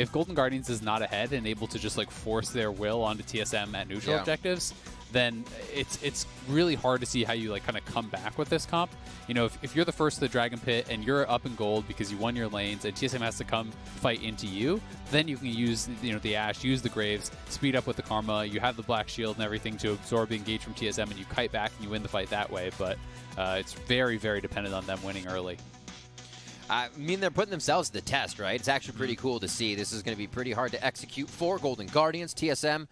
if Golden Guardians is not ahead and able to just like force their will onto TSM at neutral objectives, then it's really hard to see how you like kind of come back with this comp. You know, if you're the first to the Dragon Pit and you're up in gold because you won your lanes and TSM has to come fight into you, then you can use, you know, the Ashe, use the Graves, speed up with the Karma, you have the Black Shield and everything to absorb the engage from TSM, and you kite back and you win the fight that way. But it's very, very dependent on them winning early. I mean, they're putting themselves to the test, right? It's actually pretty cool to see. This is going to be pretty hard to execute for Golden Guardians. TSM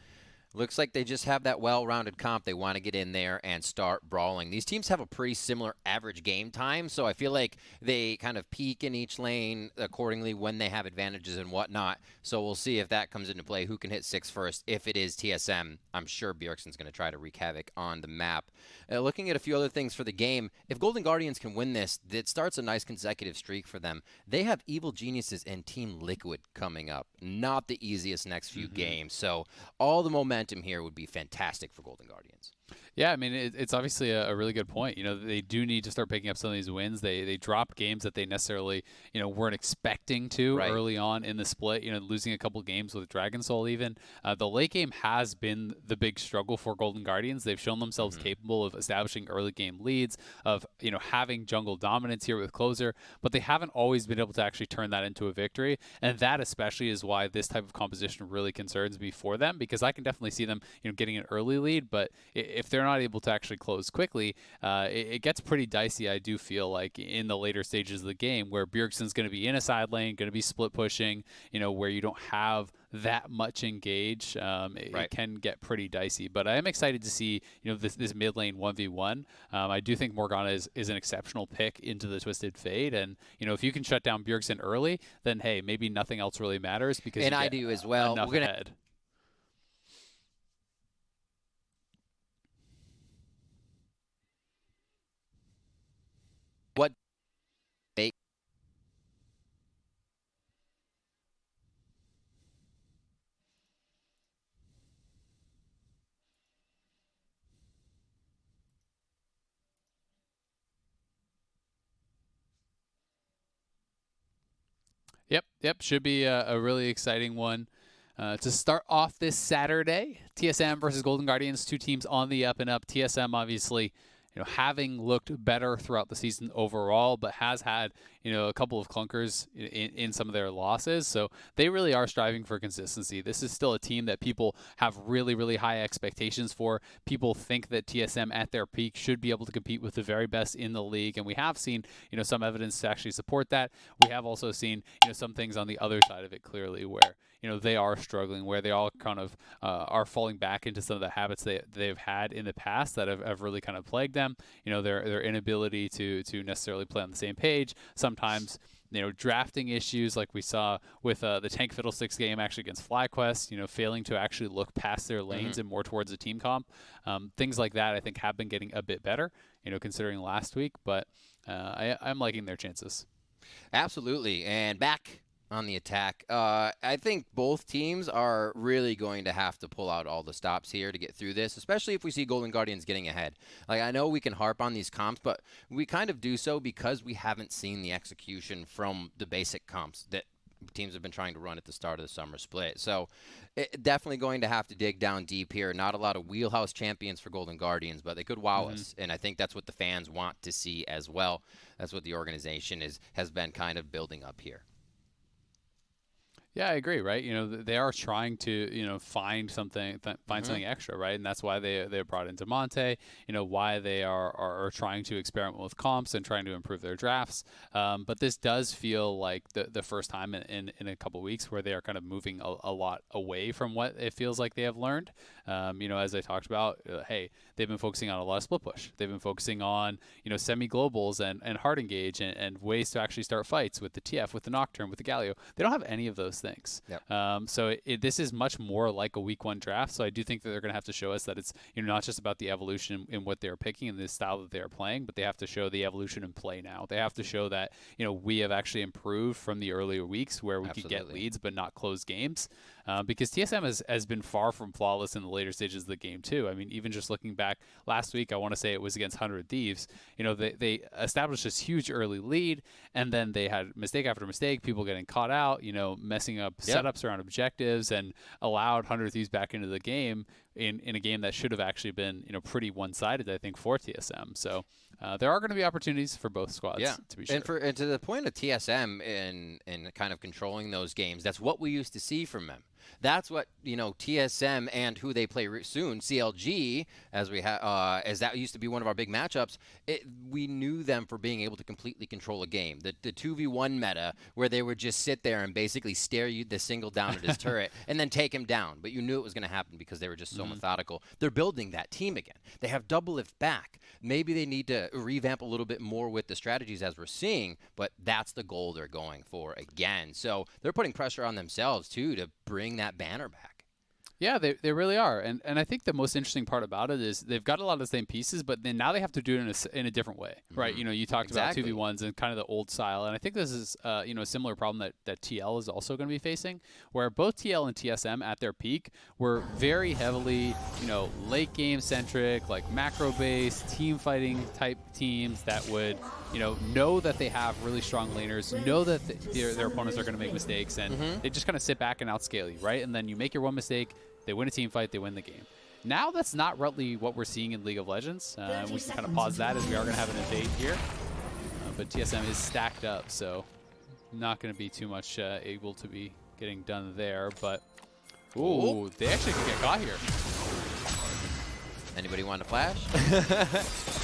looks like they just have that well-rounded comp. They want to get in there and start brawling. These teams have a pretty similar average game time, so I feel like they kind of peak in each lane accordingly when they have advantages and whatnot. So we'll see if that comes into play. Who can hit 6 first? If it is TSM, I'm sure Bjergsen's going to try to wreak havoc on the map. Looking at a few other things for the game, if Golden Guardians can win this, it starts a nice consecutive streak for them. They have Evil Geniuses and Team Liquid coming up. Not the easiest next few games, so all the momentum here would be fantastic for Golden Guardians. Yeah, I mean, it's obviously a really good point. You know, they do need to start picking up some of these wins. They dropped games that they necessarily, you know, weren't expecting to early on in the split, you know, losing a couple games with Dragon Soul even. The late game has been the big struggle for Golden Guardians. They've shown themselves capable of establishing early game leads, of, you know, having jungle dominance here with Closer, but they haven't always been able to actually turn that into a victory. And that especially is why this type of composition really concerns me for them, because I can definitely see them, you know, getting an early lead, but if they're not able to actually close quickly, it gets pretty dicey, I do feel like, in the later stages of the game, where Bjergsen's going to be in a side lane, going to be split pushing, you know, where you don't have that much engage. It can get pretty dicey, but I am excited to see, you know, this mid lane 1v1. I do think Morgana is an exceptional pick into the Twisted Fate, and, you know, if you can shut down Bjergsen early, then hey, maybe nothing else really matters, because and I do as well. We're gonna ahead. What Yep. Should be a really exciting one to start off this Saturday. TSM versus Golden Guardians, two teams on the up and up. TSM obviously, you know, having looked better throughout the season overall, but has had, you know, a couple of clunkers in some of their losses. So they really are striving for consistency. This is still a team that people have really, really high expectations for. People think that TSM at their peak should be able to compete with the very best in the league. And we have seen, you know, some evidence to actually support that. We have also seen, you know, some things on the other side of it clearly where, you know, they are struggling, where they all kind of are falling back into some of the habits they've had in the past that have really kind of plagued them. You know, their inability to necessarily play on the same page. Sometimes, you know, drafting issues like we saw with the Tank Fiddlesticks game actually against FlyQuest, you know, failing to actually look past their lanes and more towards a team comp. Things like that I think have been getting a bit better, you know, considering last week, but I'm liking their chances. Absolutely. And back on the attack, I think both teams are really going to have to pull out all the stops here to get through this, especially if we see Golden Guardians getting ahead. Like, I know we can harp on these comps, but we kind of do so because we haven't seen the execution from the basic comps that teams have been trying to run at the start of the summer split. So definitely going to have to dig down deep here. Not a lot of wheelhouse champions for Golden Guardians, but they could wow us, and I think that's what the fans want to see as well. That's what the organization has been kind of building up here. Yeah, I agree, right? You know, they are trying to, you know, find something extra, right? And that's why they brought in Damonte, you know, why they are trying to experiment with comps and trying to improve their drafts. But this does feel like the first time in a couple of weeks where they are kind of moving a lot away from what it feels like they have learned. You know, as I talked about, hey, they've been focusing on a lot of split push. They've been focusing on, you know, semi-globals and hard engage and ways to actually start fights with the TF, with the Nocturne, with the Galio. They don't have any of those things. Yep. So this is much more like a week one draft. So I do think that they're going to have to show us that it's, you know, not just about the evolution in what they're picking and the style that they're playing, but they have to show the evolution in play now. They have to show that, you know, we have actually improved from the earlier weeks where we could get leads but not close games. Because TSM has been far from flawless in the later stages of the game too. I mean, even just looking back last week, I want to say it was against 100 Thieves. You know, they established this huge early lead, and then they had mistake after mistake, people getting caught out, you know, messing mixing up setups around objectives and allowed 100 Thieves back into the game in a game that should have actually been, pretty one-sided, I think, for TSM. So there are going to be opportunities for both squads, to be sure. And to the point of TSM in kind of controlling those games, that's what we used to see from them. That's what, TSM and who they play soon, CLG, as that used to be one of our big matchups, we knew them for being able to completely control a game. The 2v1 meta, where they would just sit there and basically stare the single down at his turret and then take him down. But you knew it was going to happen because they were just so methodical. They're building that team again. They have DoubleLift back. Maybe they need to revamp a little bit more with the strategies as we're seeing, but that's the goal they're going for again. So they're putting pressure on themselves, too, to bring that banner back. Yeah, they really are. And I think the most interesting part about it is they've got a lot of the same pieces, but then now they have to do it in a different way, right? You talked about 2v1s and kind of the old style. And I think this is, a similar problem that TL is also going to be facing, where both TL and TSM at their peak were very heavily, late game centric, like macro-based, team fighting type teams that would, know that they have really strong laners, know that their opponents are going to make mistakes, and they just kind of sit back and outscale you, right? And then you make your one mistake, they win a team fight, they win the game. Now that's not really what we're seeing in League of Legends. We can kind of pause that as we are going to have an debate here. But TSM is stacked up, so not going to be too much able to be getting done there. But, ooh, they actually can get caught here. Anybody want a flash?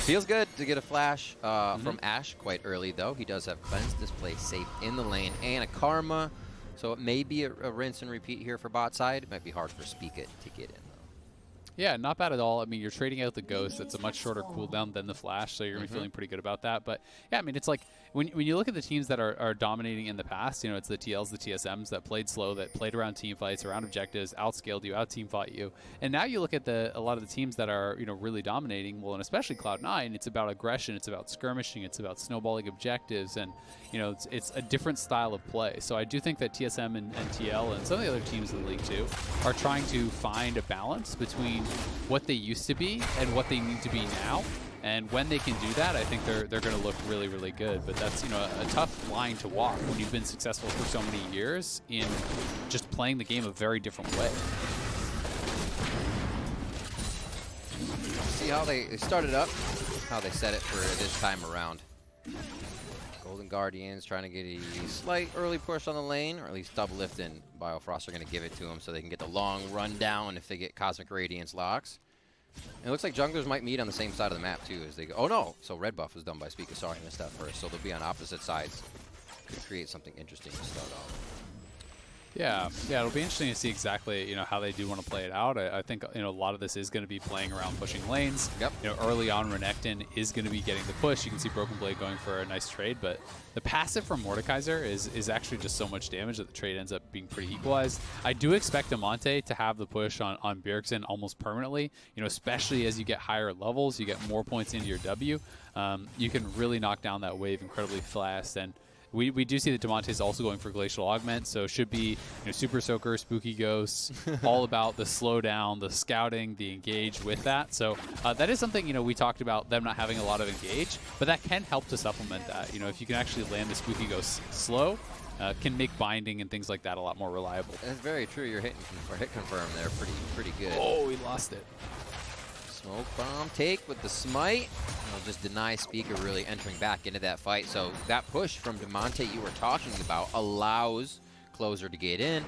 Feels good to get a flash from Ashe quite early, though. He does have Cleanse, Display safe in the lane, and a Karma. So it may be a rinse and repeat here for bot side. It might be hard for Spica to get in, though. Yeah, not bad at all. I mean, you're trading out the Ghost. It's a much shorter cooldown than the Flash, so you're going to be feeling pretty good about that. But, yeah, I mean, it's like when you look at the teams that are dominating in the past, it's the TLs, the TSMs that played slow, that played around team fights, around objectives, outscaled you, out-team fought you. And now you look at a lot of the teams that are, really dominating, well, and especially Cloud9, it's about aggression, it's about skirmishing, it's about snowballing objectives, and, it's a different style of play. So I do think that TSM and TL and some of the other teams in the league, too, are trying to find a balance between what they used to be and what they need to be now. And when they can do that, I think they're going to look really, really good. But that's, a tough line to walk when you've been successful for so many years in just playing the game a very different way. See how they started up, how they set it for this time around. Golden Guardians trying to get a slight early push on the lane, or at least DoubleLift and Biofrost are going to give it to them so they can get the long run down if they get Cosmic Radiance locks. And it looks like junglers might meet on the same side of the map, too, as they go. Oh, no. So red buff was done by Spica. Sorry, I missed that first. So they'll be on opposite sides. Could create something interesting to start off. Yeah, it'll be interesting to see exactly, how they do want to play it out. I think, a lot of this is going to be playing around pushing lanes. Yep. Early on, Renekton is going to be getting the push. You can see Broken Blade going for a nice trade, but the passive from Mordekaiser is actually just so much damage that the trade ends up being pretty equalized. I do expect Damonte to have the push on Bjergsen almost permanently, especially as you get higher levels, you get more points into your W. You can really knock down that wave incredibly fast, and we do see that Damonte is also going for Glacial Augment, so it should be Super Soaker, Spooky Ghosts, all about the slowdown, the scouting, the engage with that. So that is something, we talked about them not having a lot of engage, but that can help to supplement that. If you can actually land the Spooky Ghost slow, can make binding and things like that a lot more reliable. That's very true. Your hit confirm there pretty good. Oh, he lost it. Smoke bomb take with the smite. It'll just deny Spica really entering back into that fight. So that push from Damonte you were talking about allows Closer to get in,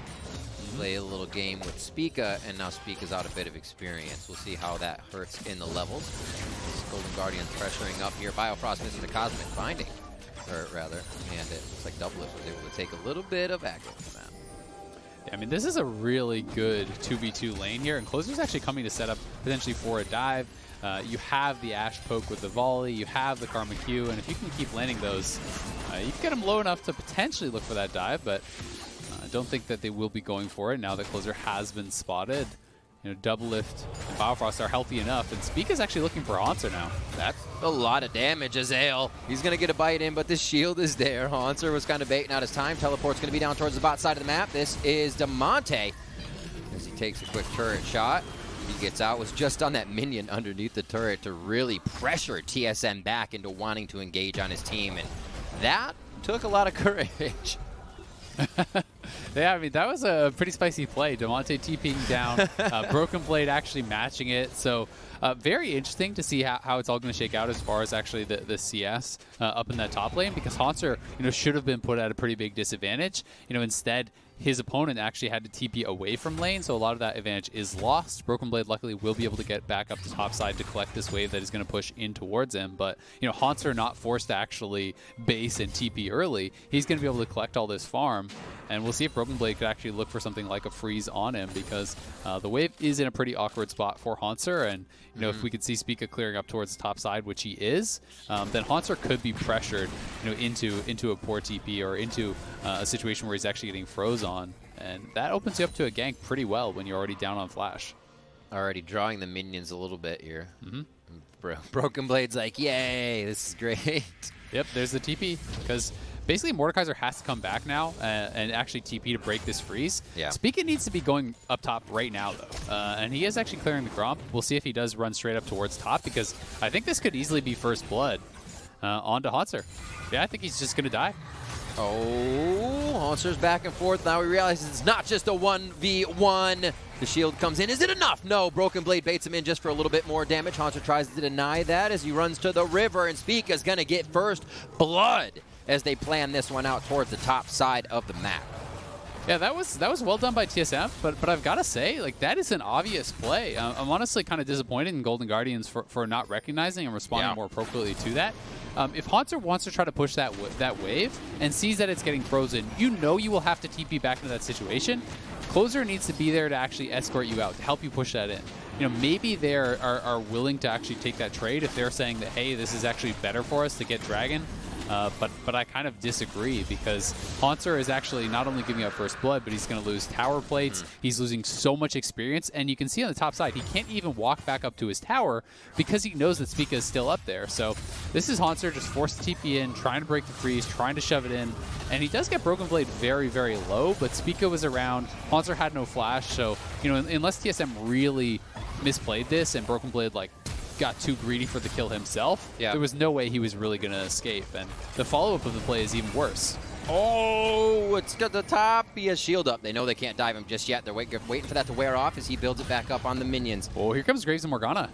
play a little game with Spica, and now Spica's out a bit of experience. We'll see how that hurts in the levels. This Golden Guardian pressuring up here. Biofrost misses the Cosmic Binding, or rather, and it looks like DoubleLift was able to take a little bit of aggro from that. I mean, this is a really good 2v2 lane here, and Closer's actually coming to set up potentially for a dive. You have the Ashe poke with the volley, you have the Karma Q, and if you can keep landing those, you can get them low enough to potentially look for that dive, but I don't think that they will be going for it now that Closer has been spotted. DoubleLift and Biofrost are healthy enough, and Spica's actually looking for Hauntzer now. That's a lot of damage, Azael. He's going to get a bite in, but the shield is there. Hauntzer was kind of baiting out his time. Teleport's going to be down towards the bot side of the map. This is Damonte as he takes a quick turret shot. He gets out, was just on that minion underneath the turret to really pressure TSM back into wanting to engage on his team, and that took a lot of courage. Yeah, I mean, that was a pretty spicy play. Damonte TPing down, Broken Blade actually matching it. So very interesting to see how it's all going to shake out as far as actually the CS up in that top lane, because Hauntzer, should have been put at a pretty big disadvantage. Instead, his opponent actually had to TP away from lane, so a lot of that advantage is lost. Broken Blade luckily will be able to get back up the top side to collect this wave that is going to push in towards him. But, Hauntzer not forced to actually base and TP early. He's going to be able to collect all this farm, and we'll see if Broken Blade could actually look for something like a freeze on him, because the wave is in a pretty awkward spot for Hauntzer, and, if we could see Spica clearing up towards the top side, which he is, then Hauntzer could be pressured, into a poor TP or into a situation where he's actually getting froze on, and that opens you up to a gank pretty well when you're already down on flash. Already drawing the minions a little bit here. Broken Blade's like, yay, this is great. Yep, there's the TP, because basically Mordekaiser has to come back now and actually TP to break this freeze. Yeah. Spica needs to be going up top right now, though, and he is actually clearing the Gromp. We'll see if he does run straight up towards top, because I think this could easily be first blood onto Hauntzer. Yeah, I think he's just going to die. Oh, Hauntzer's back and forth. Now we realize it's not just a 1v1. The shield comes in. Is it enough? No. Broken Blade baits him in just for a little bit more damage. Haunter tries to deny that as he runs to the river, and Spica's going to get first blood as they plan this one out towards the top side of the map. Yeah, that was well done by TSM, but I've got to say, like, that is an obvious play. I'm honestly kind of disappointed in Golden Guardians for not recognizing and responding more appropriately to that. If Hauntzer wants to try to push that wave and sees that it's getting frozen, you will have to TP back into that situation. Closer needs to be there to actually escort you out, to help you push that in. Maybe they are willing to actually take that trade if they're saying that, hey, this is actually better for us to get Dragon. But I kind of disagree, because Hauntzer is actually not only giving up first blood, but he's going to lose tower plates. He's losing so much experience, and you can see on the top side, he can't even walk back up to his tower because he knows that Spica is still up there. So this is Hauntzer just forced to TP in, trying to break the freeze, trying to shove it in, and he does get Broken Blade very, very low, but Spica was around. Hauntzer had no flash, so unless TSM really misplayed this and Broken Blade got too greedy for the kill himself, there was no way he was really going to escape. And the follow-up of the play is even worse. Oh, it's got the top. He has shield up. They know they can't dive him just yet. They're waiting for that to wear off as he builds it back up on the minions. Oh, here comes Graves and Morgana.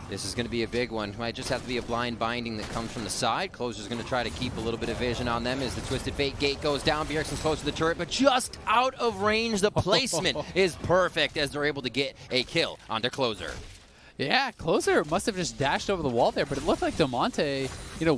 This is going to be a big one. Might just have to be a blind binding that comes from the side. Closer's going to try to keep a little bit of vision on them as the Twisted Fate gate goes down. Bjergsen's close to the turret, but just out of range. The placement is perfect as they're able to get a kill onto Closer. Yeah, Closer must have just dashed over the wall there, but it looked like Damonte,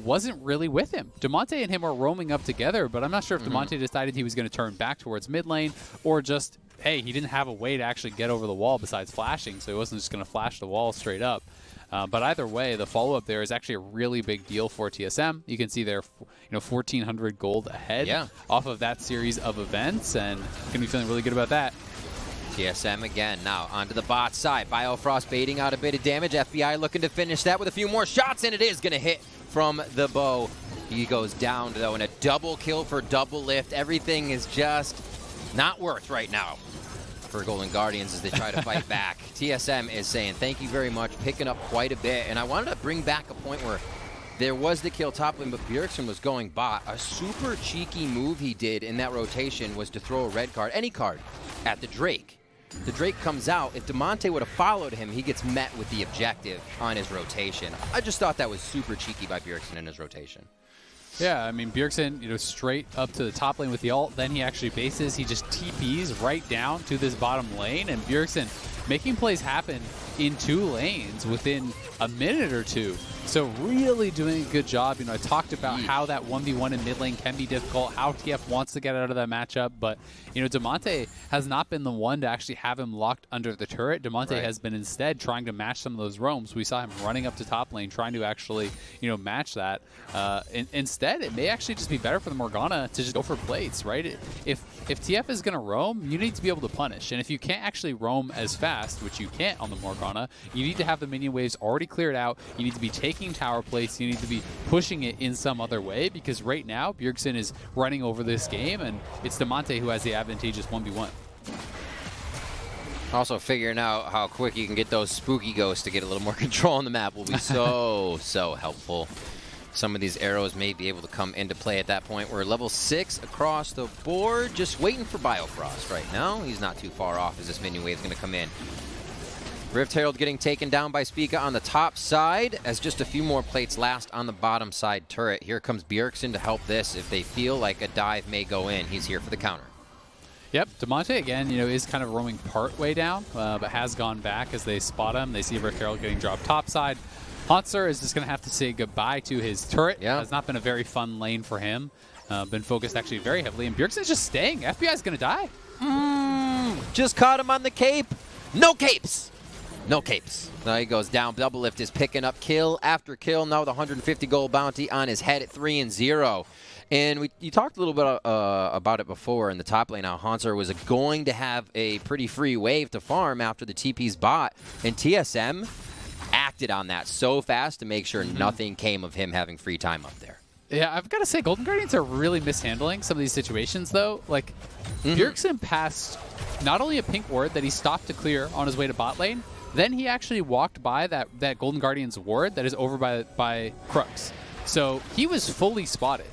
wasn't really with him. Damonte and him were roaming up together, but I'm not sure if Damonte decided he was going to turn back towards mid lane, or just, hey, he didn't have a way to actually get over the wall besides flashing, so he wasn't just going to flash the wall straight up. But either way, the follow-up there is actually a really big deal for TSM. You can see they're 1,400 gold ahead off of that series of events, and going to be feeling really good about that. TSM again now onto the bot side. Biofrost baiting out a bit of damage. FBI looking to finish that with a few more shots, and it is going to hit from the bow. He goes down, though, and a double kill for DoubleLift. Everything is just not worth right now for Golden Guardians as they try to fight back. TSM is saying thank you very much, picking up quite a bit. And I wanted to bring back a point where there was the kill top lane, but Bjergsen was going bot. A super cheeky move he did in that rotation was to throw a red card, any card, at the Drake. The Drake comes out. If Damonte would have followed him, he gets met with the objective on his rotation. I just thought that was super cheeky by Bjergsen in his rotation. Yeah, I mean, Bjergsen, straight up to the top lane with the ult. Then he actually bases. He just TPs right down to this bottom lane. And Bjergsen making plays happen in 2 lanes within a minute or two. So really doing a good job. I talked about how that 1v1 in mid lane can be difficult, how TF wants to get out of that matchup, but Damonte has not been the one to actually have him locked under the turret. Damonte has been instead trying to match some of those roams. We saw him running up to top lane, trying to actually, match that. Instead, it may actually just be better for the Morgana to just go for plates, right? If TF is going to roam, you need to be able to punish. And if you can't actually roam as fast, which you can't on the Morgana, you need to have the minion waves already cleared out. You need to be taking tower plates. You need to be pushing it in some other way, because right now, Bjergsen is running over this game, and it's Damonte who has the advantageous 1v1. Also, figuring out how quick you can get those spooky ghosts to get a little more control on the map will be so helpful. some of these arrows may be able to come into play at that point. We're level 6 across the board, just waiting for Biofrost right now. He's not too far off as this minion wave is going to come in. Rift Herald getting taken down by Spica on the top side as just a few more plates last on the bottom side turret. Here comes Bjergsen to help this. If they feel like a dive may go in, he's here for the counter. Yep, Damonte, again, is kind of roaming part way down, but has gone back as they spot him. They see Rift Herald getting dropped topside. Hauntzer is just going to have to say goodbye to his turret. Yeah. Has not been a very fun lane for him. Been focused actually very heavily, and Bjergsen's just staying. FBI's going to die. Just caught him on the cape. No capes. No capes. Now he goes down. DoubleLift is picking up kill after kill. Now with 150 gold bounty on his head at 3-0. And you talked a little bit about it before in the top lane. How Hauntzer was going to have a pretty free wave to farm after the TP's bot. And TSM acted on that so fast to make sure nothing came of him having free time up there. Yeah, I've got to say, Golden Guardians are really mishandling some of these situations, though. Like, Bjergsen passed not only a pink ward that he stopped to clear on his way to bot lane, then he actually walked by that Golden Guardians ward that is over by Crux. So he was fully spotted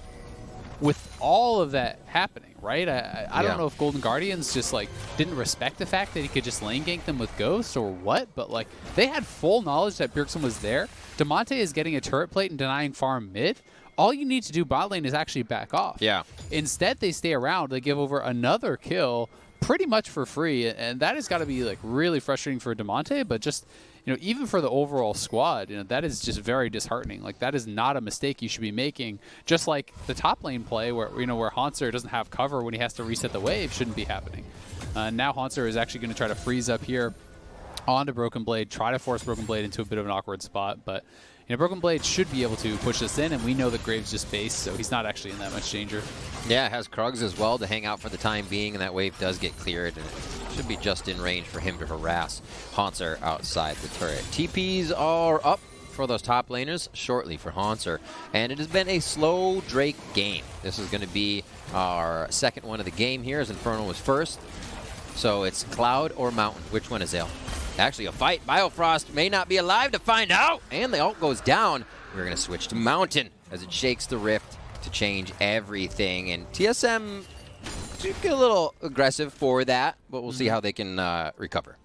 with all of that happening, right? I don't know if Golden Guardians just, like, didn't respect the fact that he could just lane gank them with Ghost or what, but, like, they had full knowledge that Bjergsen was there. Damonte is getting a turret plate and denying farm mid. All you need to do bot lane is actually back off. Yeah. Instead, they stay around. They give over another kill pretty much for free, and that has got to be, like, really frustrating for Damonte, but just, even for the overall squad, that is just very disheartening. Like, that is not a mistake you should be making. Just like the top lane play where, where Hauntzer doesn't have cover when he has to reset the wave shouldn't be happening. Now Hauntzer is actually going to try to freeze up here onto Broken Blade, try to force Broken Blade into a bit of an awkward spot, but Broken Blade should be able to push this in, and we know that Graves just base, so he's not actually in that much danger. Yeah, it has Krugs as well to hang out for the time being, and that wave does get cleared, and it should be just in range for him to harass Hauntzer outside the turret. TPs are up for those top laners shortly for Hauntzer, and it has been a slow Drake game. This is going to be our second one of the game here, as Infernal was first. So it's Cloud or Mountain. Which one is Azael? Actually, a fight. Biofrost may not be alive to find out. And the ult goes down. We're going to switch to Mountain as it shakes the Rift to change everything. And TSM get a little aggressive for that, but we'll see how they can recover.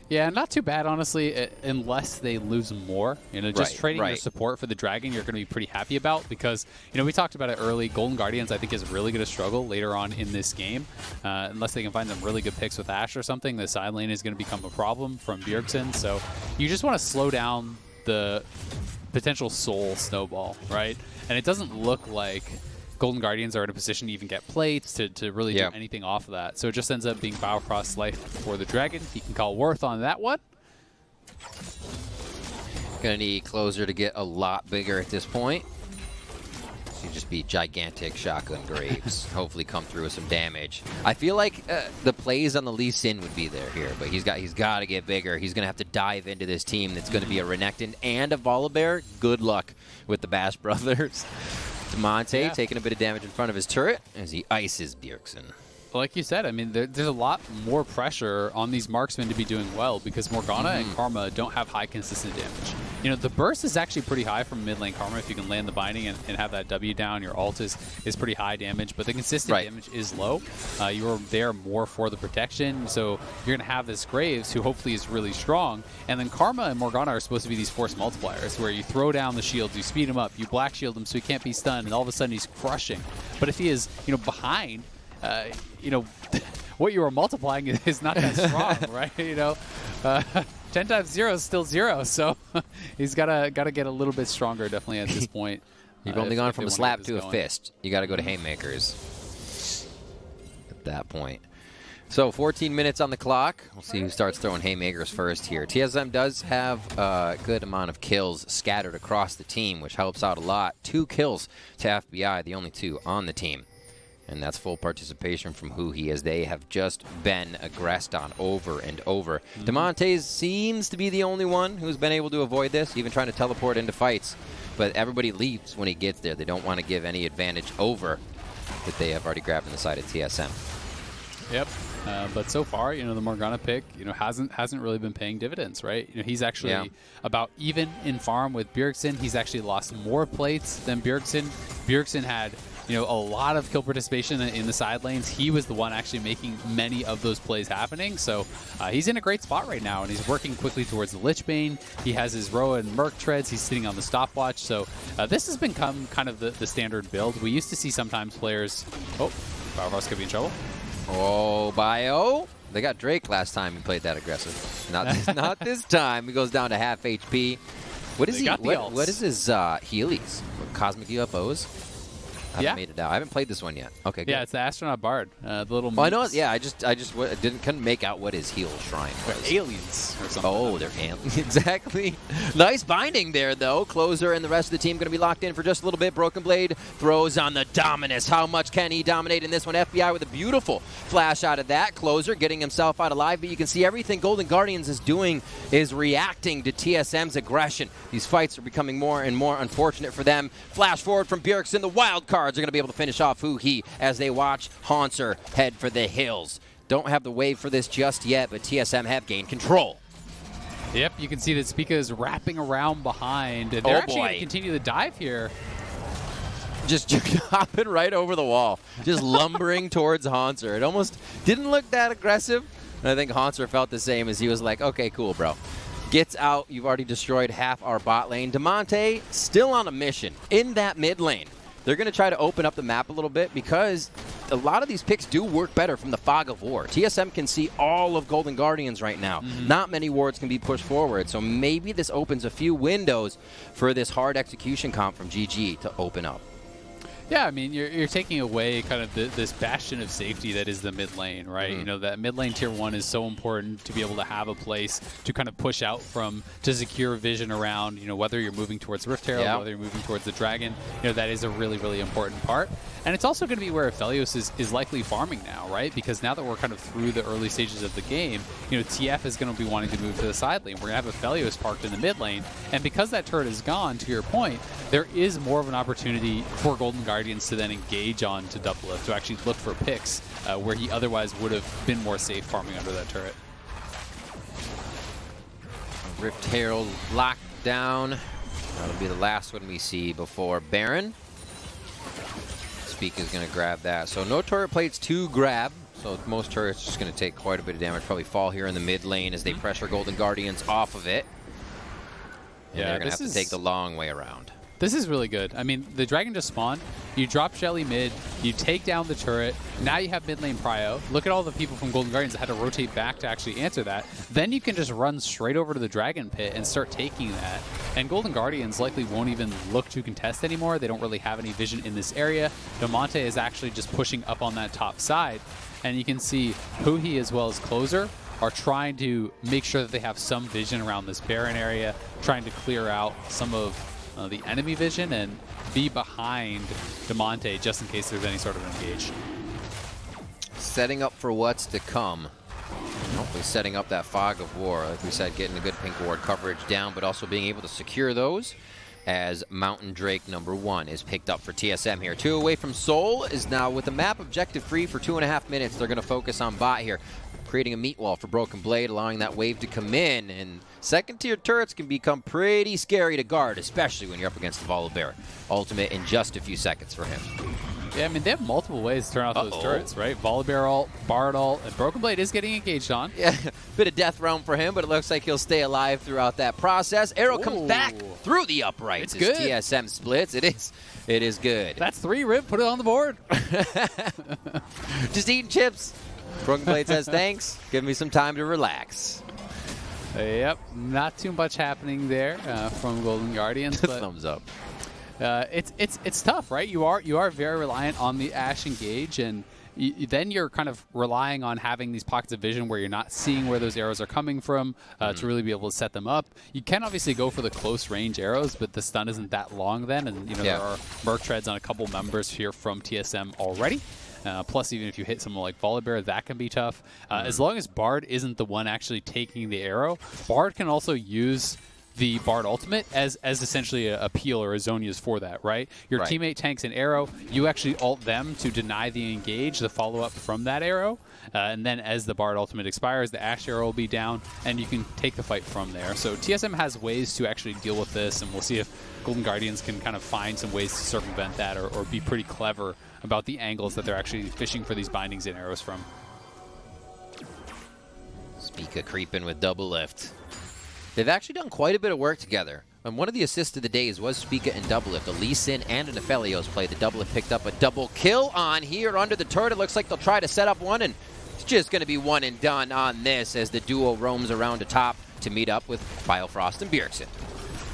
Yeah, not too bad, honestly, unless they lose more. Just trading your support for the Dragon, you're going to be pretty happy about because, we talked about it early. Golden Guardians, I think, is really going to struggle later on in this game. Unless they can find some really good picks with Ashe or something, the side lane is going to become a problem from Bjergsen. So you just want to slow down the potential soul snowball, right? And it doesn't look like Golden Guardians are in a position to even get plates, to really do anything off of that. So it just ends up being Biofrost's life for the Dragon. He can call Worth on that one. Gonna need Closer to get a lot bigger at this point. So you just be gigantic shotgun Graves. Hopefully come through with some damage. I feel like the plays on the Lee Sin would be there here, but he's got to get bigger. He's gonna have to dive into this team that's gonna be a Renekton and a Volibear. Good luck with the Bash brothers. Damonte taking a bit of damage in front of his turret as he ices Bjergsen. Like you said, I mean, there's a lot more pressure on these marksmen to be doing well because Morgana and Karma don't have high consistent damage. The burst is actually pretty high from mid lane Karma. If you can land the binding and have that W down, your ult is pretty high damage, but the consistent damage is low. You're there more for the protection, so you're going to have this Graves who hopefully is really strong, and then Karma and Morgana are supposed to be these force multipliers where you throw down the shields, you speed him up, you black shield him so he can't be stunned, and all of a sudden he's crushing. But if he is, behind, what you are multiplying is not that strong, right? 10 times 0 is still 0, so he's gotta get a little bit stronger, definitely at this point. You've only gone from a slap to a fist. You got to go to haymakers at that point. So 14 minutes on the clock. We'll see who starts throwing haymakers first here. TSM does have a good amount of kills scattered across the team, which helps out a lot. 2 kills to FBI, the only 2 on the team. And that's full participation from Huhi as they have just been aggressed on over and over. Damonte seems to be the only one who's been able to avoid this, even trying to teleport into fights. But everybody leaves when he gets there. They don't want to give any advantage over that they have already grabbed on the side of TSM. Yep. But so far, the Morgana pick, hasn't really been paying dividends, right? He's actually about even in farm with Bjergsen. He's actually lost more plates than Bjergsen. Bjergsen had, a lot of kill participation in the side lanes. He was the one actually making many of those plays happening. So he's in a great spot right now, and he's working quickly towards the Lich Bane. He has his Roa and Merc treads. He's sitting on the stopwatch. So this has become kind of the standard build. We used to see sometimes players... Oh, Biofrost could be in trouble. Oh, Bio. They got Drake last time he played that aggressive. Not this time. He goes down to half HP. What is what is his Heelys? Cosmic UFOs? I haven't made it out. I haven't played this one yet. Okay, good. Yeah, it's the astronaut bard. The little. I know. Yeah, I just couldn't make out what his heel shrine was. They're aliens or something. Oh, they're aliens. Exactly. Nice binding there, though. Closer and the rest of the team going to be locked in for just a little bit. Broken Blade throws on the Dominus. How much can he dominate in this one? FBI with a beautiful flash out of that. Closer getting himself out alive, but you can see everything Golden Guardians is doing is reacting to TSM's aggression. These fights are becoming more and more unfortunate for them. Flash forward from Bjergsen. The wild card are going to be able to finish off Huhi as they watch Hauntzer head for the hills. Don't have the wave for this just yet, but TSM have gained control. Yep, you can see that Spica is wrapping around behind. And they're actually going to continue the dive here. Just hopping right over the wall, just lumbering towards Hauntzer. It almost didn't look that aggressive, and I think Hauntzer felt the same as he was like, okay, cool, bro. Gets out. You've already destroyed half our bot lane. Damonte still on a mission in that mid lane. They're going to try to open up the map a little bit because a lot of these picks do work better from the fog of war. TSM can see all of Golden Guardians right now. Not many wards can be pushed forward, so maybe this opens a few windows for this hard execution comp from GG to open up. Yeah, I mean, you're taking away kind of this bastion of safety that is the mid lane, right? That mid lane tier 1 is so important to be able to have a place to kind of push out from, to secure vision around, whether you're moving towards Rift Herald, whether you're moving towards the Dragon, that is a really, really important part. And it's also going to be where Aphelios is likely farming now, right? Because now that we're kind of through the early stages of the game, TF is going to be wanting to move to the side lane. We're going to have Aphelios parked in the mid lane. And because that turret is gone, to your point, there is more of an opportunity for Golden Guardians to then engage on to DoubleLift, to actually look for picks where he otherwise would have been more safe farming under that turret. Rift Herald locked down. That'll be the last one we see before Baron. Spica is going to grab that. So no turret plates to grab. So most turrets just going to take quite a bit of damage. Probably fall here in the mid lane as they pressure Golden Guardians off of it. And they're going to have to take the long way around. This is really good. I mean, the Dragon just spawned. You drop Shelly mid. You take down the turret. Now you have mid lane prio. Look at all the people from Golden Guardians that had to rotate back to actually answer that. Then you can just run straight over to the Dragon pit and start taking that. And Golden Guardians likely won't even look to contest anymore. They don't really have any vision in this area. Damonte is actually just pushing up on that top side. And you can see Huhi as well as Closer are trying to make sure that they have some vision around this Baron area, trying to clear out some of the enemy vision and be behind Damonte just in case there's any sort of engage. Setting up for what's to come. Hopefully setting up that fog of war. Like we said, getting a good pink ward coverage down, but also being able to secure those as Mountain Drake #1 is picked up for TSM here. 2 away from Soul is now with the map objective free for 2.5 minutes. They're going to focus on bot here, creating a meat wall for Broken Blade, allowing that wave to come in. And second-tier turrets can become pretty scary to guard, especially when you're up against the Volibear. Ultimate in just a few seconds for him. Yeah, I mean, they have multiple ways to turn off those turrets, right? Volibear ult, Bard ult, and Broken Blade is getting engaged on. Yeah, bit of death realm for him, but it looks like he'll stay alive throughout that process. Arrow comes back through the uprights. It's good. TSM splits. It is good. That's 3, Rip. Put it on the board. Just eating chips. Broken Blade says, thanks. Give me some time to relax. Yep, not too much happening there from Golden Guardians. But thumbs up. It's tough, right? You are very reliant on the Ashe engage, and then you're kind of relying on having these pockets of vision where you're not seeing where those arrows are coming from to really be able to set them up. You can obviously go for the close range arrows, but the stun isn't that long then, and there are Merc treads on a couple members here from TSM already. Plus, even if you hit someone like Volibear, that can be tough. As long as Bard isn't the one actually taking the arrow, Bard can also use the Bard ultimate as essentially a peel or a Zhonya's for that, right? Your teammate tanks an arrow, you actually ult them to deny the engage, the follow-up from that arrow, and then as the Bard ultimate expires, the Ashe arrow will be down, and you can take the fight from there. So TSM has ways to actually deal with this, and we'll see if Golden Guardians can kind of find some ways to circumvent that or be pretty clever about the angles that they're actually fishing for these bindings and arrows from. Spica creeping with DoubleLift. They've actually done quite a bit of work together. And one of the assists of the days was Spica and DoubleLift. A Lee Sin and an Aphelios play. The DoubleLift picked up a double kill on here under the turret. It looks like they'll try to set up one, and it's just going to be one and done on this as the duo roams around the top to meet up with Biofrost and Bjergsen.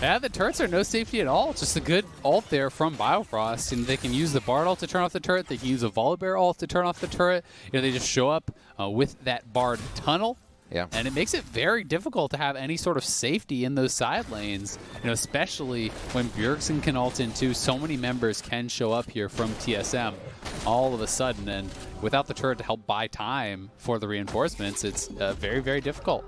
Yeah, the turrets are no safety at all. Just a good ult there from Biofrost, and they can use the Bard ult to turn off the turret. They can use a Volibear ult to turn off the turret. You know, they just show up with that Bard tunnel. Yeah. And it makes it very difficult to have any sort of safety in those side lanes, you know, especially when Bjergsen can ult in too. So many members can show up here from TSM all of a sudden, and without the turret to help buy time for the reinforcements, it's very, very difficult.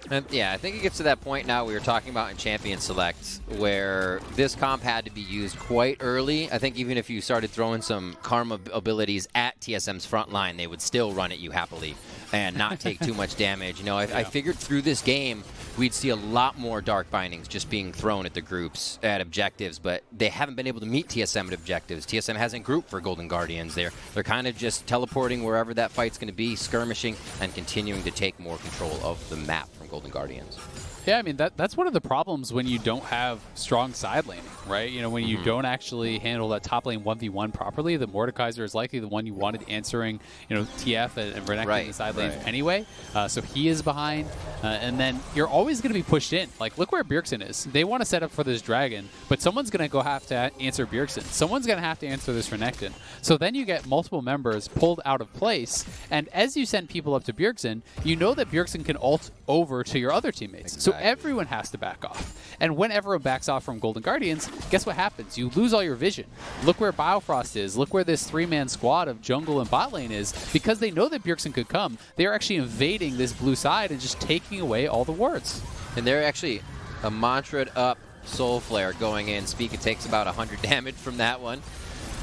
And yeah, I think it gets to that point now we were talking about in Champion Select where this comp had to be used quite early. I think even if you started throwing some Karma abilities at TSM's front line, they would still run at you happily and not take too much damage. You know, I figured through this game we'd see a lot more Dark Bindings just being thrown at the groups at objectives, but they haven't been able to meet TSM at objectives. TSM hasn't grouped for Golden Guardians. They're kind of just teleporting wherever that fight's going to be, skirmishing, and continuing to take more control of the map from Golden Guardians. Yeah, I mean, that's one of the problems when you don't have strong side laning, right? You know, when you don't actually handle that top lane 1v1 properly, the Mordekaiser is likely the one you wanted answering, you know, TF and Renekton in the side lanes anyway. So he is behind. And then you're always going to be pushed in. Like, look where Bjergsen is. They want to set up for this dragon, but someone's going to have to answer Bjergsen. Someone's going to have to answer this Renekton. So then you get multiple members pulled out of place, and as you send people up to Bjergsen, you know that Bjergsen can ult over to your other teammates. Exactly. So everyone has to back off. And when everyone backs off from Golden Guardians, guess what happens? You lose all your vision. Look where Biofrost is. Look where this three-man squad of jungle and bot lane is. Because they know that Bjergsen could come, they are actually invading this blue side and just taking away all the wards. And they're actually a mantra'd up Soul Flare going in. Spica takes about 100 damage from that one.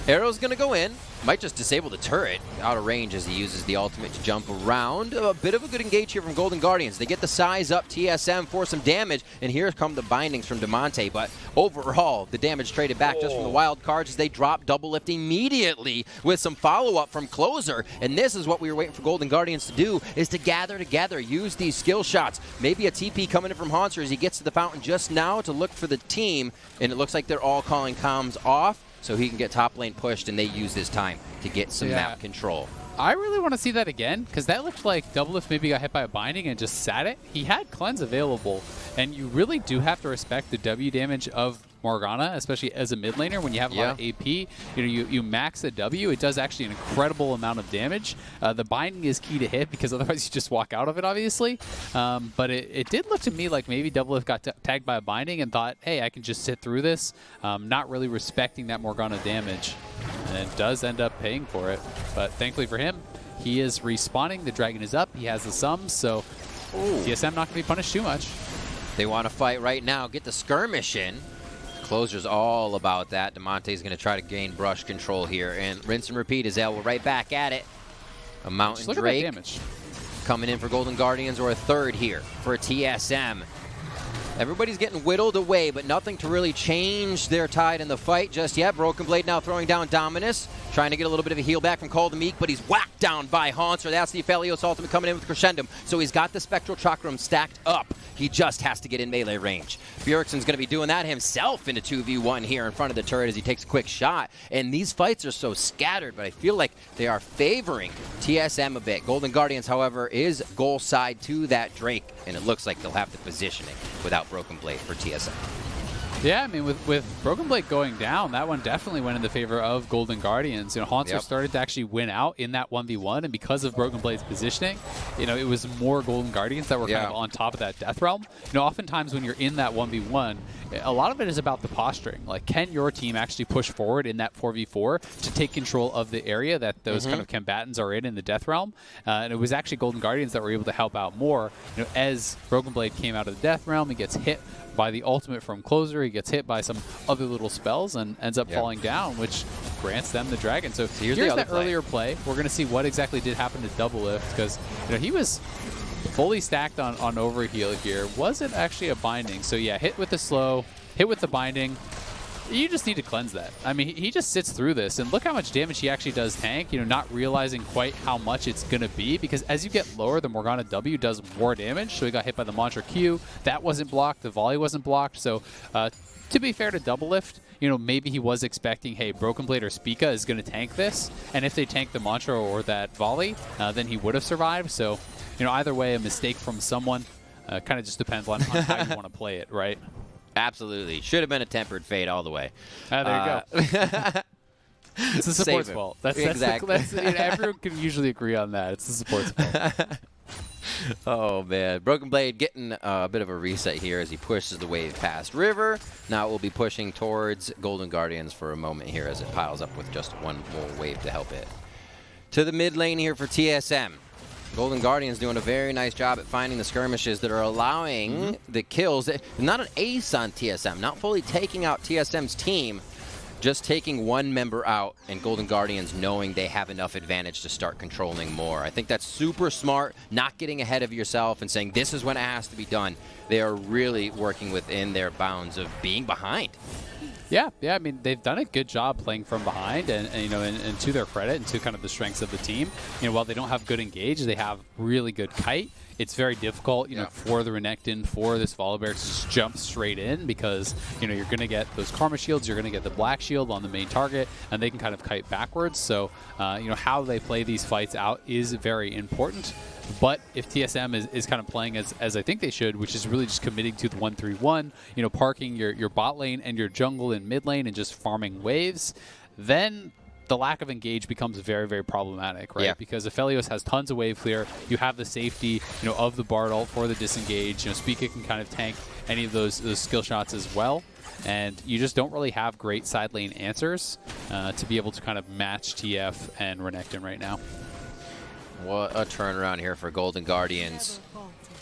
Arrow's going to go in. Might just disable the turret out of range as he uses the ultimate to jump around. A bit of a good engage here from Golden Guardians. They get the size up TSM for some damage, and here come the bindings from Damonte. But overall, the damage traded back just from the wild cards as they drop DoubleLift immediately with some follow-up from Closer. And this is what we were waiting for Golden Guardians to do, is to gather together, use these skill shots. Maybe a TP coming in from Hauntzer as he gets to the fountain just now to look for the team, and it looks like they're all calling comms off, so he can get top lane pushed, and they use this time to get some map control. I really want to see that again, because that looked like DoubleLift maybe got hit by a binding and just sat it. He had cleanse available, and you really do have to respect the W damage of Morgana, especially as a mid laner. When you have a lot of AP, you know, you max the W, it does actually an incredible amount of damage. The binding is key to hit, because otherwise you just walk out of it, obviously. But it did look to me like maybe DoubleLift got tagged by a binding and thought, hey, I can just sit through this, not really respecting that Morgana damage. And it does end up paying for it. But thankfully for him, he is respawning. The dragon is up. He has the sums, so TSM not going to be punished too much. They want to fight right now, get the skirmish in. Closer's all about that. Damonte's going to try to gain brush control here. And rinse and repeat, Azael, we're right back at it. A Mountain Just look Drake at that damage. Coming in for Golden Guardians, or a third here for TSM. Everybody's getting whittled away, but nothing to really change their tide in the fight just yet. Broken Blade now throwing down Dominus, trying to get a little bit of a heal back from Call the Meek, but he's whacked down by Hauntzer. That's the Aphelios ultimate coming in with Crescendum. So he's got the Spectral Chakram stacked up. He just has to get in melee range. Bjergsen's going to be doing that himself in a 2v1 here in front of the turret as he takes a quick shot. And these fights are so scattered, but I feel like they are favoring TSM a bit. Golden Guardians, however, is goal side to that Drake, and it looks like they'll have the positioning without Broken Blade for TSM. Yeah, I mean, with Broken Blade going down, that one definitely went in the favor of Golden Guardians. You know, Hauntzer started to actually win out in that 1v1, and because of Broken Blade's positioning, you know, it was more Golden Guardians that were kind of on top of that Death Realm. You know, oftentimes when you're in that 1v1, a lot of it is about the posturing. Like, can your team actually push forward in that 4v4 to take control of the area that those kind of combatants are in the Death Realm? And it was actually Golden Guardians that were able to help out more. You know, as Broken Blade came out of the Death Realm, he gets hit by the ultimate from Closer, he gets hit by some other little spells and ends up falling down, which grants them the dragon. So here's that earlier play. We're going to see what exactly did happen to DoubleLift, because you know, he was fully stacked on overheal here. Wasn't actually a binding. So yeah, hit with the slow, hit with the binding. You just need to cleanse that. I mean, he just sits through this, and look how much damage he actually does tank, you know, not realizing quite how much it's going to be, because as you get lower, the Morgana W does more damage, so he got hit by the Mantra Q. That wasn't blocked. The volley wasn't blocked. So to be fair to DoubleLift, you know, maybe he was expecting, hey, Broken Blade or Spica is going to tank this, and if they tank the Mantra or that volley, then he would have survived. So, you know, either way, a mistake from someone. Kind of just depends on how you want to play it, right? Absolutely. Should have been a tempered fade all the way. There you go. It's the support's fault. Exactly. You know, everyone can usually agree on that. It's the support's fault. Oh, man. Broken Blade getting a bit of a reset here as he pushes the wave past River. Now we'll be pushing towards Golden Guardians for a moment here as it piles up with just one more wave to help it. To the mid lane here for TSM. Golden Guardians doing a very nice job at finding the skirmishes that are allowing the kills. Not an ace on TSM, not fully taking out TSM's team, just taking one member out, and Golden Guardians knowing they have enough advantage to start controlling more. I think that's super smart, not getting ahead of yourself and saying this is when it has to be done. They are really working within their bounds of being behind. Yeah, I mean, they've done a good job playing from behind, and you know, and to their credit, and to kind of the strengths of the team, you know, while they don't have good engage, they have really good kite. It's very difficult, you know, for the Renekton, for this Volibear to just jump straight in, because, you know, you're going to get those Karma shields, you're going to get the Black Shield on the main target, and they can kind of kite backwards. So, you know, how they play these fights out is very important. But if TSM is kind of playing as I think they should, which is really just committing to the 1-3-1, you know, parking your bot lane and your jungle in mid lane and just farming waves, then the lack of engage becomes very, very problematic, right? Because Aphelios has tons of wave clear. You have the safety, you know, of the Bard ult for the disengage. You know, Spica can kind of tank any of those skill shots as well. And you just don't really have great side lane answers to be able to kind of match TF and Renekton right now. What a turnaround here for Golden Guardians.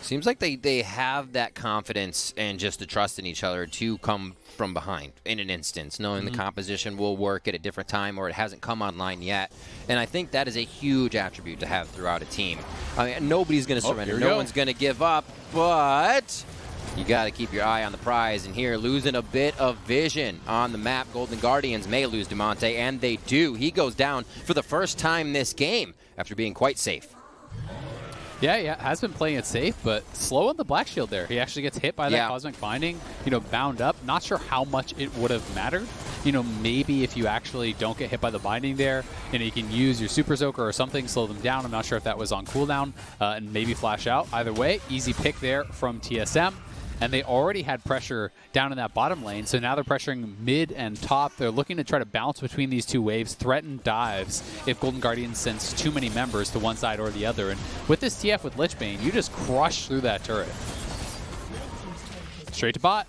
Seems like they have that confidence and just the trust in each other to come from behind in an instance, knowing the composition will work at a different time or it hasn't come online yet. And I think that is a huge attribute to have throughout a team. I mean, nobody's going to surrender. No one's going to give up, but you got to keep your eye on the prize. And here, losing a bit of vision on the map. Golden Guardians may lose Damonte, and they do. He goes down for the first time this game after being quite safe. Yeah, has been playing it safe, but slow on the Black Shield there. He actually gets hit by that Cosmic Binding, you know, bound up. Not sure how much it would have mattered. You know, maybe if you actually don't get hit by the Binding there, you know, you can use your Super Soaker or something, slow them down. I'm not sure if that was on cooldown, and maybe flash out. Either way, easy pick there from TSM. And they already had pressure down in that bottom lane, so now they're pressuring mid and top. They're looking to try to bounce between these two waves, threaten dives if Golden Guardians sends too many members to one side or the other. And with this TF with Lichbane, you just crush through that turret. Straight to bot.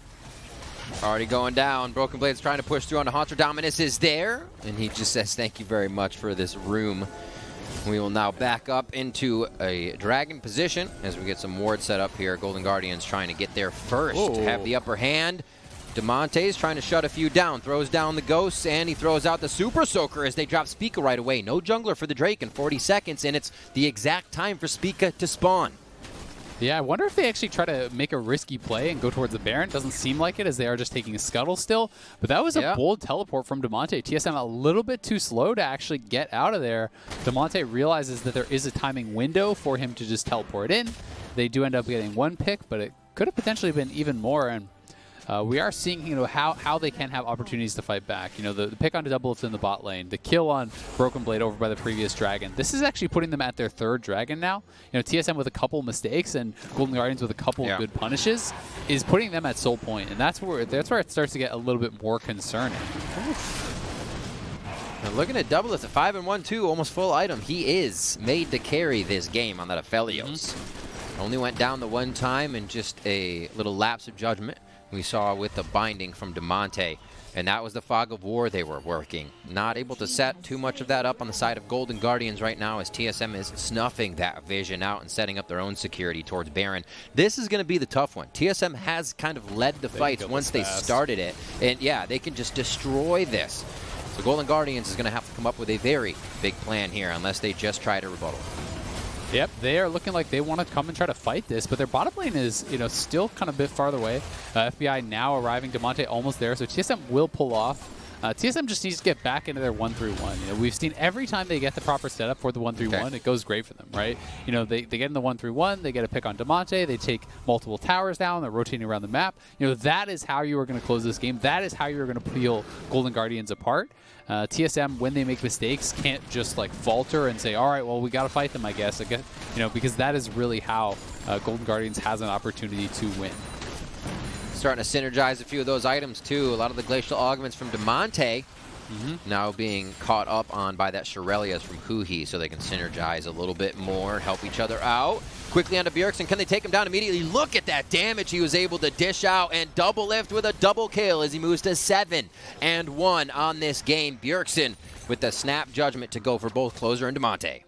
Already going down. Broken Blade's trying to push through on the Hauntzer. Dominus is there, and he just says thank you very much for this room. We will now back up into a dragon position as we get some wards set up here. Golden Guardians trying to get there first, have the upper hand. Damonte's trying to shut a few down, throws down the ghosts, and he throws out the Super Soaker as they drop Spica right away. No jungler for the Drake in 40 seconds, and it's the exact time for Spica to spawn. Yeah, I wonder if they actually try to make a risky play and go towards the Baron. Doesn't seem like it, as they are just taking a scuttle still. But that was a bold teleport from Damonte. TSM a little bit too slow to actually get out of there. Damonte realizes that there is a timing window for him to just teleport in. They do end up getting one pick, but it could have potentially been even more. And we are seeing, you know, how they can have opportunities to fight back. You know, the pick on DoubleLift in the bot lane, the kill on Broken Blade over by the previous dragon. This is actually putting them at their third dragon now. You know, TSM with a couple mistakes and Golden Guardians with a couple of good punishes is putting them at soul point, and that's where it starts to get a little bit more concerning. And looking at DoubleLift, a 5-1-2, almost full item. He is made to carry this game on that Aphelios. Only went down the one time and just a little lapse of judgment we saw with the binding from Damonte. And that was the fog of war they were working. Not able to set too much of that up on the side of Golden Guardians right now as TSM is snuffing that vision out and setting up their own security towards Baron. This is going to be the tough one. TSM has kind of led the fights once they started it. And yeah, they can just destroy this. So Golden Guardians is going to have to come up with a very big plan here unless they just try to rebuttal. Yep, they are looking like they want to come and try to fight this, but their bottom lane is, still kind of a bit farther away. FBI now arriving, Damonte almost there, so TSM will pull off. TSM just needs to get back into their 1-3-1. We've seen every time they get the proper setup for the 1-3-1, it goes great for them, right? They get in the 1-3-1, they get a pick on Damonte, they take multiple towers down, they're rotating around the map. That is how you are going to close this game. That is how you're going to peel Golden Guardians apart. TSM, when they make mistakes, can't just like falter and say, all right, well, we got to fight them, I guess, because that is really how Golden Guardians has an opportunity to win. Starting to synergize a few of those items, too. A lot of the glacial augments from Damonte now being caught up on by that Shirelias from Huhi, so they can synergize a little bit more, help each other out. Quickly onto Bjergsen. Can they take him down immediately? Look at that damage he was able to dish out, and DoubleLift with a double kill as he moves to 7-1 on this game. Bjergsen with the snap judgment to go for both Closer and Damonte.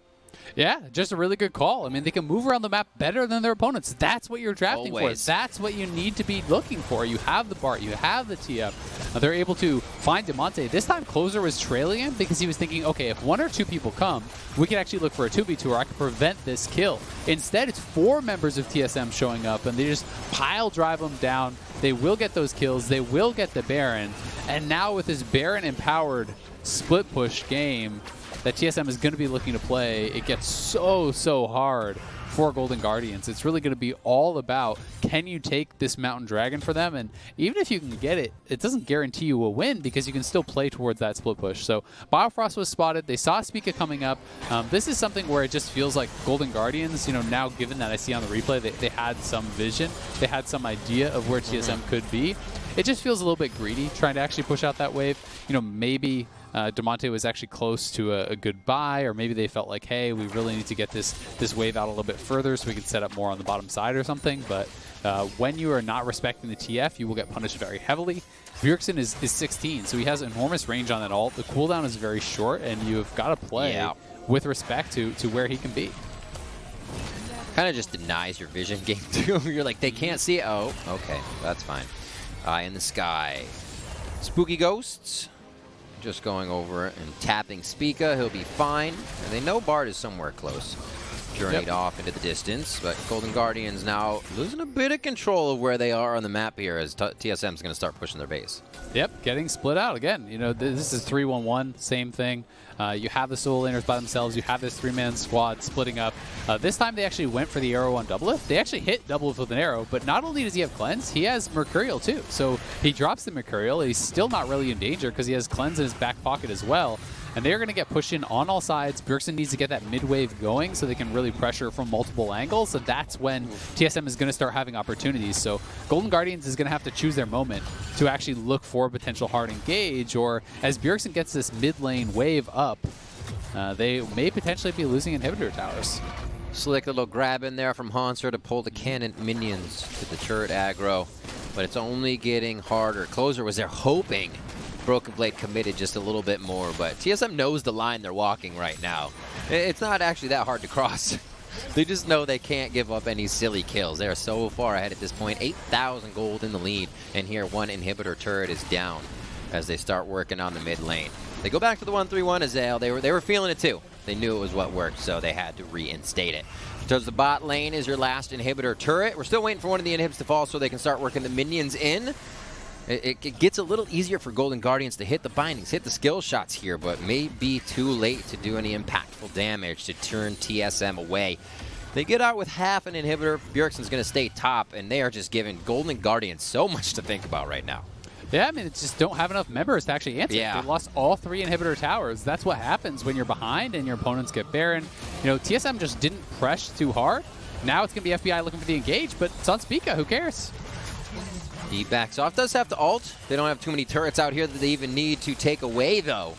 Yeah, just a really good call. I mean, they can move around the map better than their opponents. That's what you're drafting for. That's what you need to be looking for. You have the Bart, you have the TF. They're able to find Damonte. This time, Closer was trailing him because he was thinking, okay, if 1 or 2 people come, we can actually look for a 2v2 or I can prevent this kill. Instead, it's 4 members of TSM showing up, and they just pile drive them down. They will get those kills. They will get the Baron. And now with this Baron-empowered split push game that TSM is going to be looking to play, it gets so hard for Golden Guardians. It's really going to be all about, can you take this Mountain Dragon for them? And even if you can get it, it doesn't guarantee you a win because you can still play towards that split push. So Biofrost was spotted. They saw Spica coming up. This is something where it just feels like Golden Guardians, now given that I see on the replay, they had some vision. They had some idea of where TSM could be. It just feels a little bit greedy trying to actually push out that wave. Maybe Damonte was actually close to a good buy, or maybe they felt like, hey, we really need to get this wave out a little bit further so we can set up more on the bottom side or something. But when you are not respecting the TF, you will get punished very heavily. Bjergsen is 16, so he has enormous range on that ult. The cooldown is very short, and you've got to play with respect to where he can be. Kind of just denies your vision game, too. You're like, they can't see it. Oh, okay, that's fine. Eye in the sky. Spooky Ghosts. Just going over and tapping Spica. He'll be fine. And they know Bard is somewhere close. Journeyed off into the distance. But Golden Guardians now losing a bit of control of where they are on the map here as TSM is going to start pushing their base. Yep, getting split out again. This is 3-1-1, same thing. You have the solo laners by themselves. You have this 3-man squad splitting up. This time they actually went for the arrow on DoubleLift. They actually hit DoubleLift with an arrow, but not only does he have Cleanse, he has Mercurial too. So he drops the Mercurial. He's still not really in danger because he has Cleanse in his back pocket as well. And they're going to get pushed in on all sides. Bjergsen needs to get that mid-wave going so they can really pressure from multiple angles. So that's when TSM is going to start having opportunities. So Golden Guardians is going to have to choose their moment to actually look for a potential hard engage. Or as Bjergsen gets this mid-lane wave up, they may potentially be losing inhibitor towers. Slick little grab in there from Hauntzer to pull the cannon minions to the turret aggro. But it's only getting harder. Closer was there hoping Broken Blade committed just a little bit more, but TSM knows the line they're walking right now. It's not actually that hard to cross. They just know they can't give up any silly kills. They are so far ahead at this point. 8,000 gold in the lead, and here one inhibitor turret is down as they start working on the mid lane. They go back to the 1-3-1 Azael. They were feeling it too. They knew it was what worked, so they had to reinstate it. Towards the bot lane is your last inhibitor turret. We're still waiting for one of the inhibs to fall so they can start working the minions in. It gets a little easier for Golden Guardians to hit the bindings, hit the skill shots here, but may be too late to do any impactful damage to turn TSM away. They get out with half an inhibitor. Bjergsen's going to stay top, and they are just giving Golden Guardians so much to think about right now. Yeah, I mean, it's just don't have enough members to actually answer. They lost all 3 inhibitor towers. That's what happens when you're behind and your opponents get Baron. TSM just didn't press too hard. Now it's going to be FBI looking for the engage, but it's on Spica. Who cares? He backs off. Does have to ult. They don't have too many turrets out here that they even need to take away, though.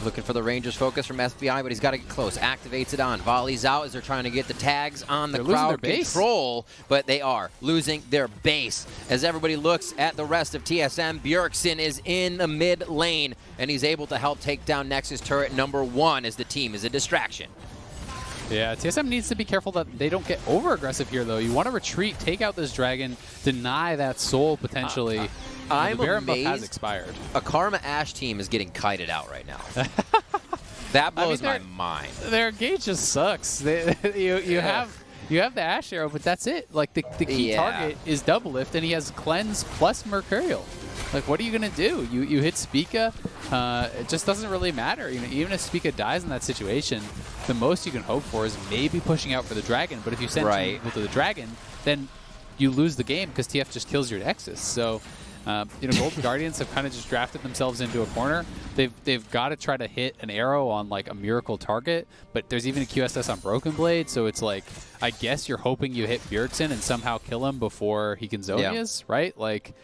Looking for the Rangers focus from FBI, but he's got to get close. Activates it on. Volleys out as they're trying to get the tags on the crowd control, but they are losing their base. As everybody looks at the rest of TSM, Bjergsen is in the mid lane, and he's able to help take down Nexus turret number 1 as the team is a distraction. Yeah, TSM needs to be careful that they don't get over-aggressive here, though. You want to retreat, take out this dragon, deny that soul, potentially. I'm the Baron buff amazed has expired. a Karma Ashe team is getting kited out right now. That blows my mind. Their engage just sucks. You have the Ashe arrow, but that's it. Like, the key target is DoubleLift, and he has Cleanse plus Mercurial. Like, what are you going to do? You hit Spica. It just doesn't really matter. You know, even if Spica dies in that situation, the most you can hope for is maybe pushing out for the dragon. But if you send two people to the dragon, then you lose the game because TF just kills your Nexus. So, you know, Golden Guardians have kind of just drafted themselves into a corner. They've got to try to hit an arrow on, like, a miracle target, but there's even a QSS on Broken Blade, so it's like, I guess you're hoping you hit Bjergsen and somehow kill him before he can Zonias, right? Like,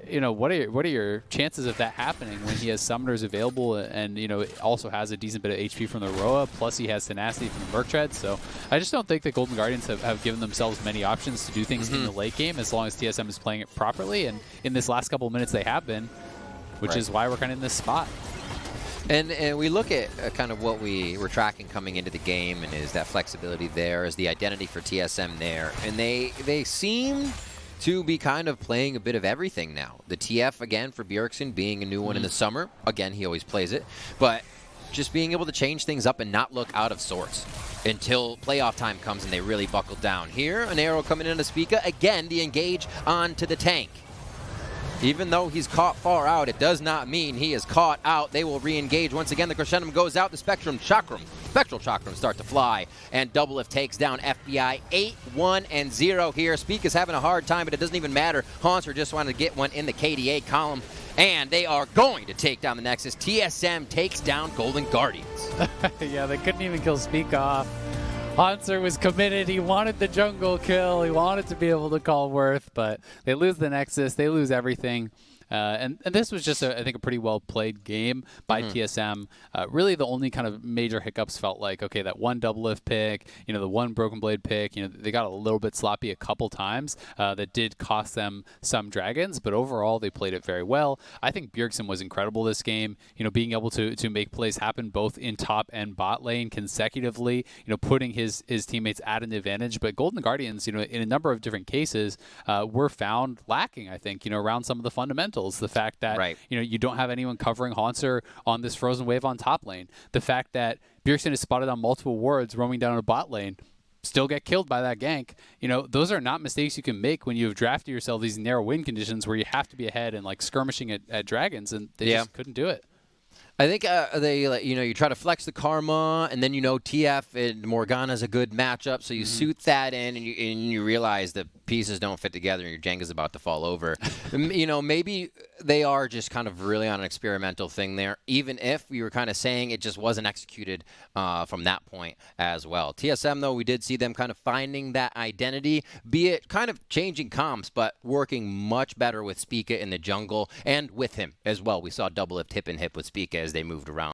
you know, what are your chances of that happening when he has summoners available and, you know, also has a decent bit of HP from the Roa, plus he has tenacity from the Merc Tread. So I just don't think that Golden Guardians have given themselves many options to do things in the late game as long as TSM is playing it properly. And in this last couple of minutes they have been, which is why we're kind of in this spot. And we look at kind of what we were tracking coming into the game, and is that flexibility there, is the identity for TSM there. And they seem to be kind of playing a bit of everything now. The TF, again, for Bjergsen being a new one in the summer. Again, he always plays it. But just being able to change things up and not look out of sorts until playoff time comes and they really buckle down. Here, an arrow coming into Spica. Again, the engage onto the tank. Even though he's caught far out, it does not mean he is caught out. They will re-engage. Once again, the Crescendum goes out. The Spectral Chakram start to fly. And DoubleLift takes down FBI 8-1-0 here. Spica is having a hard time, but it doesn't even matter. Hauntzer just wanted to get one in the KDA column. And they are going to take down the Nexus. TSM takes down Golden Guardians. Yeah, they couldn't even kill Spica off. Hauntzer was committed. He wanted the jungle kill. He wanted to be able to call Worth, but they lose the Nexus. They lose everything. And this was just, I think, a pretty well-played game by TSM. Really, the only kind of major hiccups felt like, okay, that one DoubleLift pick, you know, the one Broken Blade pick, you know, they got a little bit sloppy a couple times. That did cost them some dragons, but overall, they played it very well. I think Bjergsen was incredible this game, you know, being able to make plays happen both in top and bot lane consecutively, you know, putting his teammates at an advantage. But Golden Guardians, you know, in a number of different cases, were found lacking, I think, you know, around some of the fundamentals. The fact that, you know, you don't have anyone covering Hauntzer on this frozen wave on top lane. The fact that Bjergsen is spotted on multiple wards roaming down a bot lane, still get killed by that gank. You know, those are not mistakes you can make when you've drafted yourself these narrow win conditions where you have to be ahead and, like, skirmishing at dragons, and they just couldn't do it. I think you know, you try to flex the Karma, and then, you know, TF and Morgana is a good matchup, so you suit that in, and you realize the pieces don't fit together, and your Jenga's about to fall over. You know, maybe they are just kind of really on an experimental thing there, even if we were kind of saying it just wasn't executed from that point as well. TSM, though, we did see them kind of finding that identity, be it kind of changing comps, but working much better with Spica in the jungle, and with him as well. We saw DoubleLift hip and hip with Spica as they moved around.